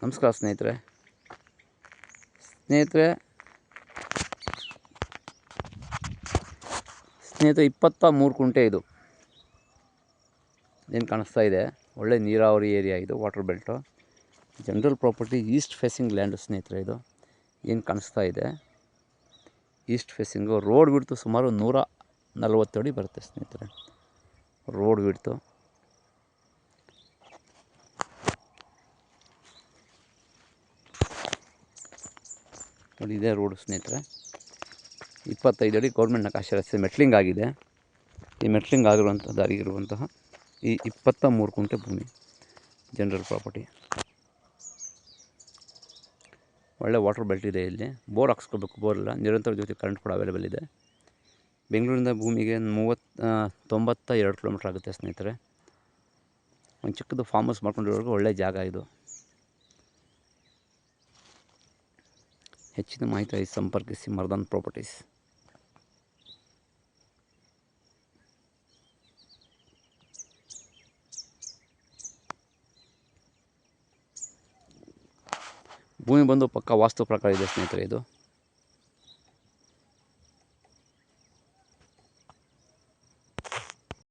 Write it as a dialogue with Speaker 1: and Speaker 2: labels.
Speaker 1: ನಮಸ್ಕಾರ ಸ್ನೇಹಿತರೆ. ಸ್ನೇಹಿತರೆ 23 ಕುಂಟೆ ಇದು ಏನು ಕಾಣಿಸ್ತಾ ಇದೆ. ಒಳ್ಳೆ ನೀರಾವರಿ ಏರಿಯಾ ಇದು, water belt, general property, East facing land ಸ್ನೇಹಿತರೆ. ಇದು ಏನು ಕಾಣಿಸ್ತಾ ಇದೆ ಈಸ್ಟ್ ಫೇಸಿಂಗು. ರೋಡ್ ಬಿಡ್ತು ಸುಮಾರು 140 ಅಡಿ ಬರುತ್ತೆ ಸ್ನೇಹಿತರೆ. ರೋಡ್ ಬಿಡ್ತು ನೋಡಿ, ಇದೇ ರೋಡು ಸ್ನೇಹಿತರೆ. 25 ಅಡಿ ಗೌರ್ಮೆಂಟ್ ನಕಾಶೆ ರಸ್ತೆ ಮೆಟ್ಲಿಂಗ್ ಆಗಿದೆ. ಈ ಮೆಟ್ಲಿಂಗ್ ಆಗಿರುವಂಥ ದಾರಿಗಿರುವಂತಹ ಈ 23 ಕುಂಟೆ ಭೂಮಿ ಜನರಲ್ ಪ್ರಾಪರ್ಟಿ. ಒಳ್ಳೆ ವಾಟರ್ ಬೆಲ್ಟ್ ಇದೆ. ಇಲ್ಲಿ ಬೋರ್ ಹಾಕ್ಸ್ಕೋಬೇಕು, ಬೋರ್ ಇಲ್ಲ, ನಿರಂತರ ಜೊತೆ ಕರೆಂಟ್ ಕೂಡ ಅವೈಲೇಬಲ್ ಇದೆ. ಬೆಂಗಳೂರಿಂದ ಭೂಮಿಗೆ 92 ಕಿಲೋಮೀಟ್ರ್ ಆಗುತ್ತೆ ಸ್ನೇಹಿತರೆ. ಒಂದು ಚಿಕ್ಕದು ಫಾರ್ಮ್ ಹೌಸ್ ಮಾಡ್ಕೊಂಡಿರೋರ್ಗೆ ಒಳ್ಳೆ ಜಾಗ ಇದು. ಹೆಚ್ಚಿನ ಮಾಹಿತಿಗಾಗಿ ಸಂಪರ್ಕಿಸಿ ಮರ್ದಾನ್ ಪ್ರಾಪರ್ಟೀಸ್. ಭೂಮಿ ಬಂದು ಪಕ್ಕ ವಾಸ್ತು ಪ್ರಕಾರ ಇದೆ ಸ್ನೇಹಿತರೆ. ಇದು